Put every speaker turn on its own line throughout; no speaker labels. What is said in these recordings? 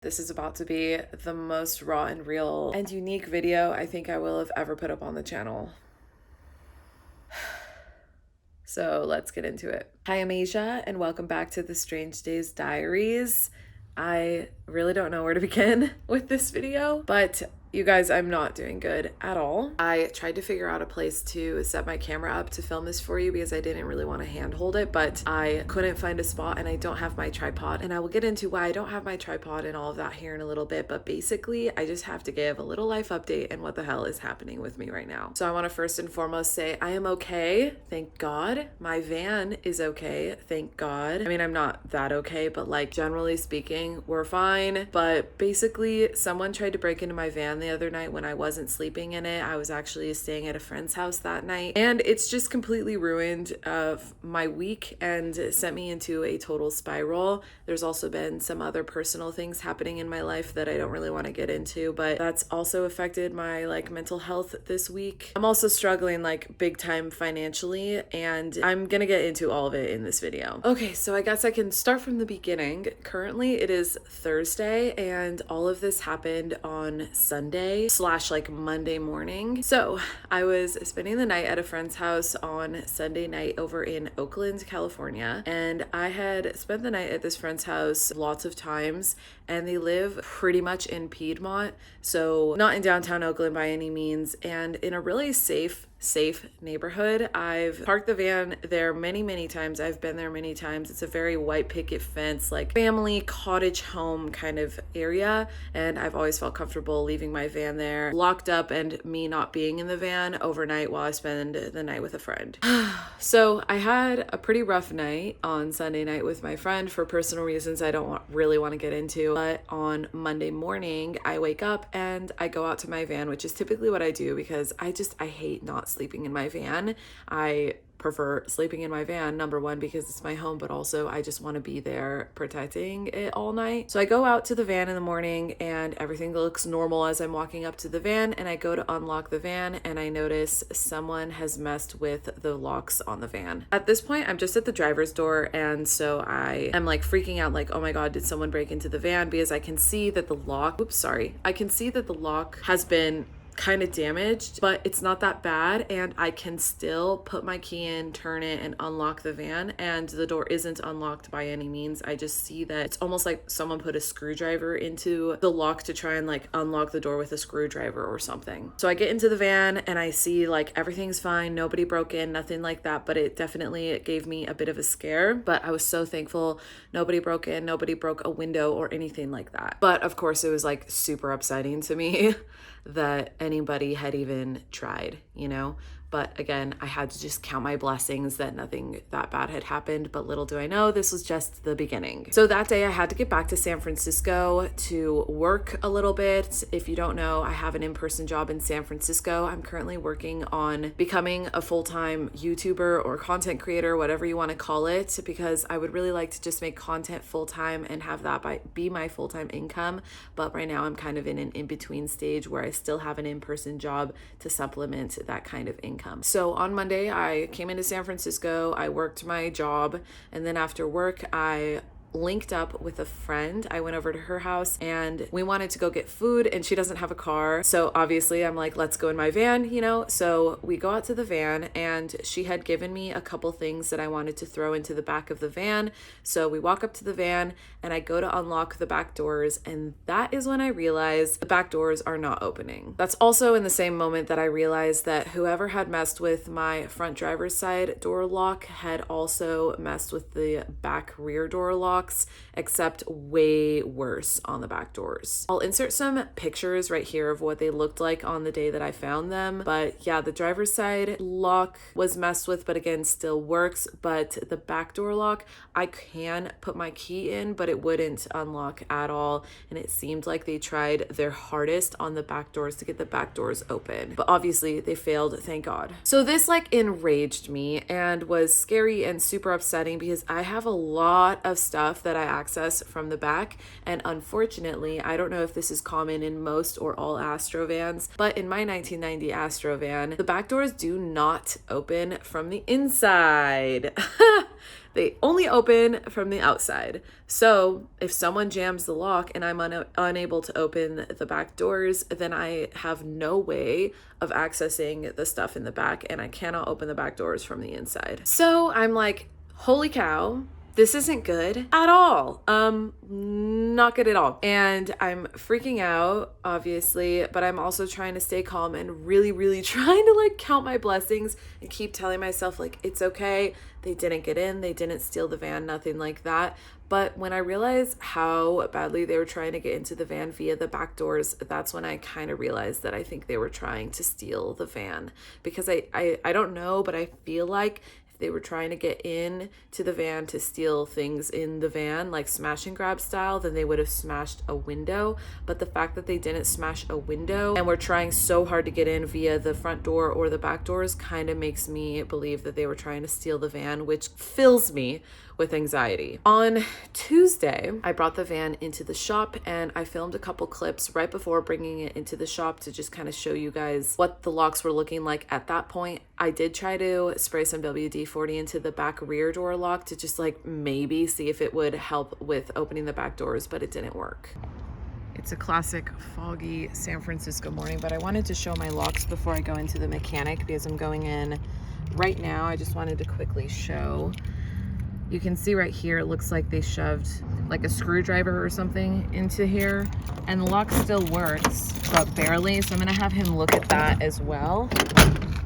This is about to be the most raw and real and unique video I think I will have ever put up on the channel. So let's get into it. Hi, I'm Asia, and welcome back to the Strange Days Diaries. I really don't know where to begin with this video, but you guys, I'm not doing good at all. I tried to figure out a place to set my camera up to film this for you because I didn't really want to handhold it, but I couldn't find a spot and I don't have my tripod. And I will get into why I don't have my tripod and all of that here in a little bit, but basically I just have to give a little life update and what the hell is happening with me right now. So I want to first and foremost say I am okay, thank God. My van is okay, thank God. I mean, I'm not that okay, but like generally speaking, we're fine. But basically someone tried to break into my van the other night when I wasn't sleeping in it. I was actually staying at a friend's house that night, and it's just completely ruined my week and sent me into a total spiral. There's also been some other personal things happening in my life that I don't really want to get into, but that's also affected my mental health this week. I'm also struggling big time financially, and I'm gonna get into all of it in this video. Okay, so I guess I can start from the beginning. Currently it is Thursday and all of this happened on Sunday / Monday morning. So I was spending the night at a friend's house on Sunday night over in Oakland, California, and I had spent the night at this friend's house lots of times, and they live pretty much in Piedmont, so not in downtown Oakland by any means, and in a really safe neighborhood. I've parked the van there many times. I've been there many times. It's a very white picket fence, family cottage home kind of area, and I've always felt comfortable leaving my van there locked up and me not being in the van overnight while I spend the night with a friend. So I had a pretty rough night on Sunday night with my friend for personal reasons I don't really want to get into, but on Monday morning I wake up and I go out to my van, which is typically what I do because I hate not sleeping in my van. I prefer sleeping in my van, number one, because it's my home, but also I just want to be there protecting it all night. So I go out to the van in the morning and everything looks normal as I'm walking up to the van, and I go to unlock the van and I notice someone has messed with the locks on the van. At this point, I'm just at the driver's door, and so I am freaking out, oh my God, did someone break into the van? Because I can see that the lock, I can see that the lock has been kind of damaged, but it's not that bad, and I can still put my key in, turn it, and unlock the van, and the door isn't unlocked by any means. I just see that it's almost like someone put a screwdriver into the lock to try and unlock the door with a screwdriver or something. So I get into the van and I see everything's fine, nobody broke in, nothing like that, but it gave me a bit of a scare. But I was so thankful nobody broke in, nobody broke a window or anything like that. But of course it was super upsetting to me that anybody had even tried, But again, I had to just count my blessings that nothing that bad had happened, but little do I know, this was just the beginning. So that day I had to get back to San Francisco to work a little bit. If you don't know, I have an in-person job in San Francisco. I'm currently working on becoming a full-time YouTuber or content creator, whatever you want to call it, because I would really like to just make content full-time and have that be my full-time income. But right now I'm kind of in an in-between stage where I still have an in-person job to supplement that kind of income. So on Monday, I came into San Francisco, I worked my job, and then after work, I linked up with a friend. I went over to her house and we wanted to go get food, and she doesn't have a car. So obviously I'm let's go in my van, So we go out to the van, and she had given me a couple things that I wanted to throw into the back of the van. So we walk up to the van and I go to unlock the back doors, and that is when I realized the back doors are not opening. That's also in the same moment that I realized that whoever had messed with my front driver's side door lock had also messed with the back rear door lock, except way worse on the back doors. I'll insert some pictures right here of what they looked like on the day that I found them. But yeah, the driver's side lock was messed with, but again, still works. But the back door lock, I can put my key in, but it wouldn't unlock at all. And it seemed like they tried their hardest on the back doors to get the back doors open. But obviously they failed, thank God. So this enraged me and was scary and super upsetting because I have a lot of stuff stuff that I access from the back. And unfortunately, I don't know if this is common in most or all Astro vans, but in my 1990 Astro van, the back doors do not open from the inside. They only open from the outside. So if someone jams the lock and I'm unable to open the back doors, then I have no way of accessing the stuff in the back, and I cannot open the back doors from the inside. So I'm like, holy cow, this isn't good at all. Not good at all. And I'm freaking out, obviously, but I'm also trying to stay calm and really, really trying to like count my blessings and keep telling myself like, it's okay. They didn't get in, they didn't steal the van, nothing like that. But when I realized how badly they were trying to get into the van via the back doors, that's when I kind of realized that I think they were trying to steal the van. Because I don't know, but I feel like they were trying to get in to the van to steal things in the van, like smash and grab style, then they would have smashed a window. But the fact that they didn't smash a window and were trying so hard to get in via the front door or the back doors kind of makes me believe that they were trying to steal the van, which fills me with anxiety. On Tuesday, I brought the van into the shop and I filmed a couple clips right before bringing it into the shop to just kind of show you guys what the locks were looking like at that point. I did try to spray some WD-40 into the back rear door lock to just like maybe see if it would help with opening the back doors, but it didn't work. It's a classic foggy San Francisco morning, but I wanted to show my locks before I go into the mechanic because I'm going in right now. I just wanted to quickly show. You can see right here, it looks like they shoved like a screwdriver or something into here, and the lock still works, but barely. So I'm gonna have him look at that as well.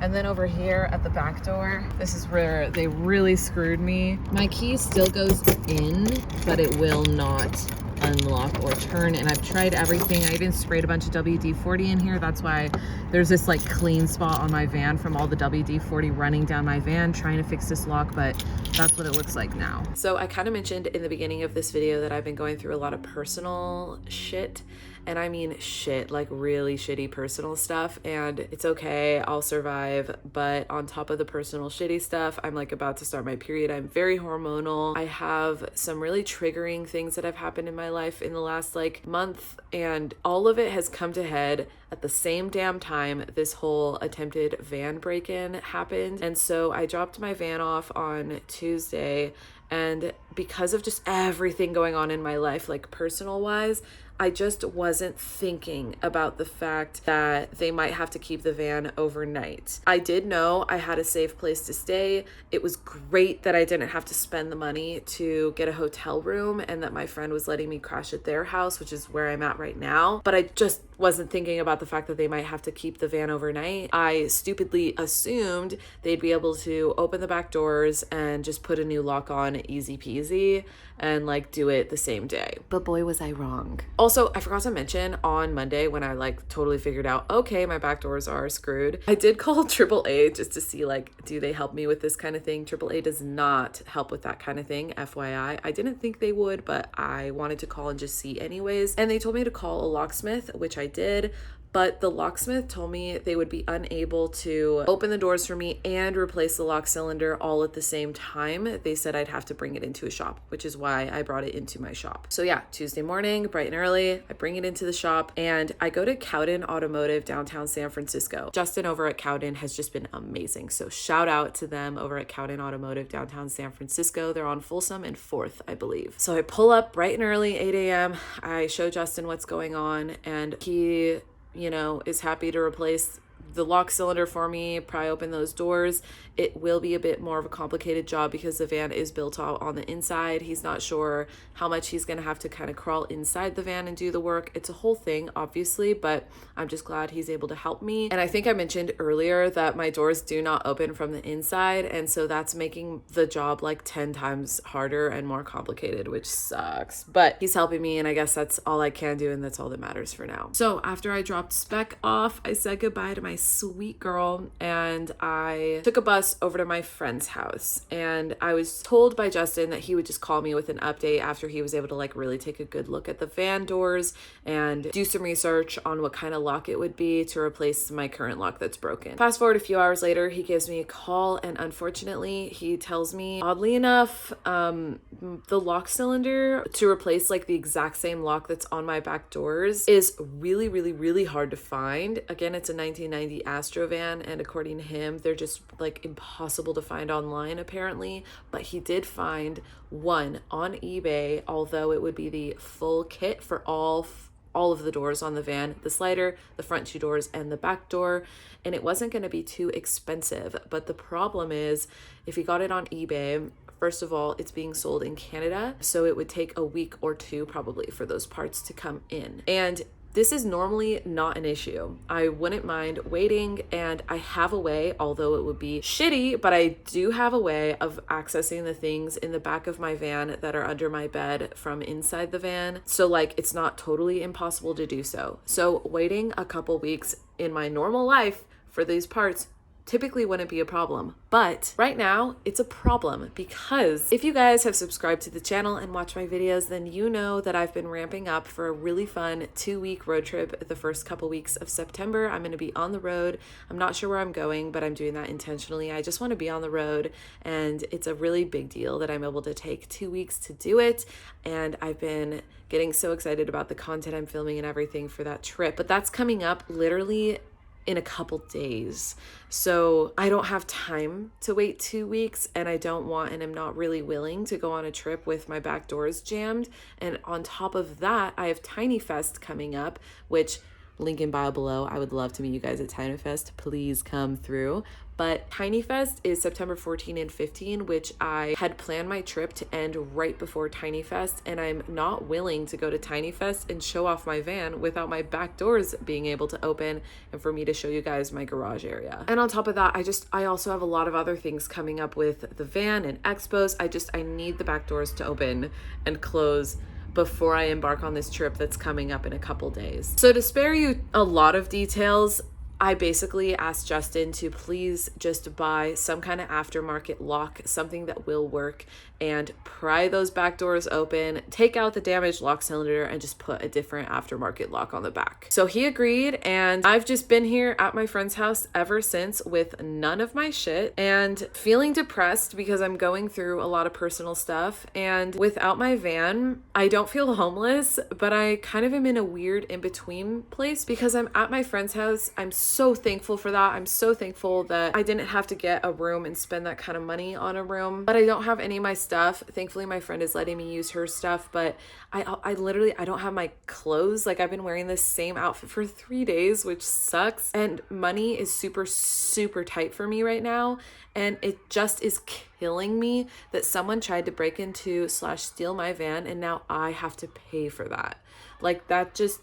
And then over here at the back door, this is where they really screwed me. My key still goes in, but it will not unlock or turn, and I've tried everything. I even sprayed a bunch of WD-40 in here. That's why there's this like clean spot on my van from all the WD-40 running down my van trying to fix this lock, but that's what it looks like now. So I kind of mentioned in the beginning of this video that I've been going through a lot of personal shit, and I mean shit, like really shitty personal stuff, and it's okay, I'll survive. But on top of the personal shitty stuff, I'm like about to start my period. I'm very hormonal. I have some really triggering things that have happened in my life in the last like month, and all of it has come to head at the same damn time this whole attempted van break-in happened. And so I dropped my van off on Tuesday, and because of just everything going on in my life, like personal wise, I just wasn't thinking about the fact that they might have to keep the van overnight. I did know I had a safe place to stay. It was great that I didn't have to spend the money to get a hotel room and that my friend was letting me crash at their house, which is where I'm at right now. But I just wasn't thinking about the fact that they might have to keep the van overnight. I stupidly assumed they'd be able to open the back doors and just put a new lock on easy peasy and like do it the same day. But boy, was I wrong. Also, I forgot to mention on Monday when I like totally figured out, okay, my back doors are screwed, I did call AAA just to see like, do they help me with this kind of thing? AAA does not help with that kind of thing, FYI. I didn't think they would, but I wanted to call and just see anyways. And they told me to call a locksmith, which I did. But the locksmith told me they would be unable to open the doors for me and replace the lock cylinder all at the same time. They said I'd have to bring it into a shop, which is why I brought it into my shop. So yeah, Tuesday morning, bright and early, I bring it into the shop and I go to Cowden Automotive, downtown San Francisco. Justin over at Cowden has just been amazing. So shout out to them over at Cowden Automotive, downtown San Francisco. They're on Folsom and 4th, I believe. So I pull up bright and early, 8 a.m. I show Justin what's going on, and he, you know, is happy to replace the lock cylinder for me, pry open those doors. It will be a bit more of a complicated job because the van is built out on the inside. He's not sure how much he's gonna have to kind of crawl inside the van and do the work. It's a whole thing, obviously, but I'm just glad he's able to help me. And I think I mentioned earlier that my doors do not open from the inside, and so that's making the job like 10 times harder and more complicated, which sucks. But he's helping me, and I guess that's all I can do, and that's all that matters for now. So after I dropped Spec off, I said goodbye to my sweet girl, and I took a bus over to my friend's house, and I was told by Justin that he would just call me with an update after he was able to like really take a good look at the van doors and do some research on what kind of lock it would be to replace my current lock that's broken. Fast forward a few hours later, he gives me a call, and unfortunately he tells me, oddly enough, the lock cylinder to replace like the exact same lock that's on my back doors is really hard to find. Again, it's a 1990 Astro van, and according to him, they're just like impossible to find online apparently, but he did find one on eBay, although it would be the full kit for all of the doors on the van, the slider, the front two doors, and the back door, and it wasn't going to be too expensive. But the problem is, if you got it on eBay, first of all, it's being sold in Canada, so it would take a week or two probably for those parts to come in. And this is normally not an issue. I wouldn't mind waiting, and I have a way, although it would be shitty, but I do have a way of accessing the things in the back of my van that are under my bed from inside the van. So like, it's not totally impossible to do so. So waiting a couple weeks in my normal life for these parts typically wouldn't be a problem, but right now it's a problem, because if you guys have subscribed to the channel and watch my videos, then you know that I've been ramping up for a really fun 2-week road trip the first couple weeks of September. I'm going to be on the road. I'm not sure where I'm going, but I'm doing that intentionally. I just want to be on the road, and it's a really big deal that I'm able to take 2 weeks to do it, and I've been getting so excited about the content I'm filming and everything for that trip. But that's coming up literally in a couple days. So I don't have time to wait 2 weeks, and I don't want, and I'm not really willing to go on a trip with my back doors jammed. And on top of that, I have Tinyfest coming up, which link in bio below. I would love to meet you guys at Tinyfest. Please come through. But Tinyfest is September 14 and 15, which I had planned my trip to end right before Tinyfest, and I'm not willing to go to Tinyfest and show off my van without my back doors being able to open and for me to show you guys my garage area. And on top of that, I also have a lot of other things coming up with the van and expos. I need the back doors to open and close before I embark on this trip that's coming up in a couple days. So to spare you a lot of details, I basically asked Justin to please just buy some kind of aftermarket lock, something that will work, and pry those back doors open, take out the damaged lock cylinder, and just put a different aftermarket lock on the back. So he agreed, and I've just been here at my friend's house ever since with none of my shit and feeling depressed because I'm going through a lot of personal stuff. And without my van, I don't feel homeless, but I kind of am in a weird in-between place because I'm at my friend's house. I'm so thankful for that. I'm so thankful that I didn't have to get a room and spend that kind of money on a room, but I don't have any of my stuff. Thankfully, my friend is letting me use her stuff, but I literally, I don't have my clothes. Like, I've been wearing this same outfit for 3 days, which sucks. And money is super tight for me right now. And it just is killing me that someone tried to break into / steal my van, and now I have to pay for that. Like, that just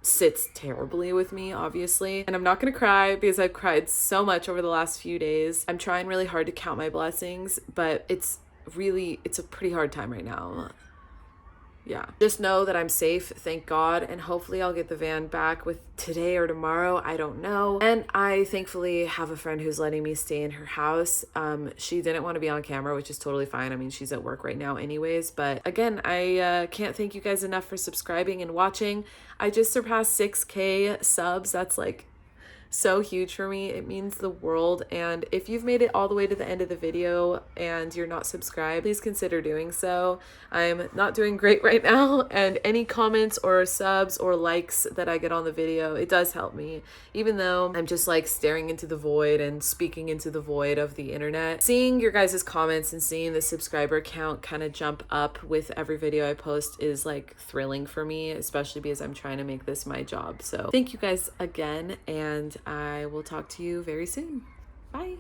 sits terribly with me, obviously. And I'm not gonna cry because I've cried so much over the last few days. I'm trying really hard to count my blessings, but it's a pretty hard time right now. Yeah, just know that I'm safe, thank God, and hopefully I'll get the van back with today or tomorrow, I don't know. And I thankfully have a friend who's letting me stay in her house. She didn't want to be on camera, which is totally fine. I mean, she's at work right now anyways, but again, I can't thank you guys enough for subscribing and watching. I just surpassed 6K subs. That's like so huge for me. It means the world. And if you've made it all the way to the end of the video and you're not subscribed, please consider doing so. I'm not doing great right now, and any comments or subs or likes that I get on the video, it does help me, even though I'm just like staring into the void and speaking into the void of the internet. Seeing your guys' comments and seeing the subscriber count kind of jump up with every video I post is like thrilling for me, especially because I'm trying to make this my job. So thank you guys again, and I will talk to you very soon. Bye.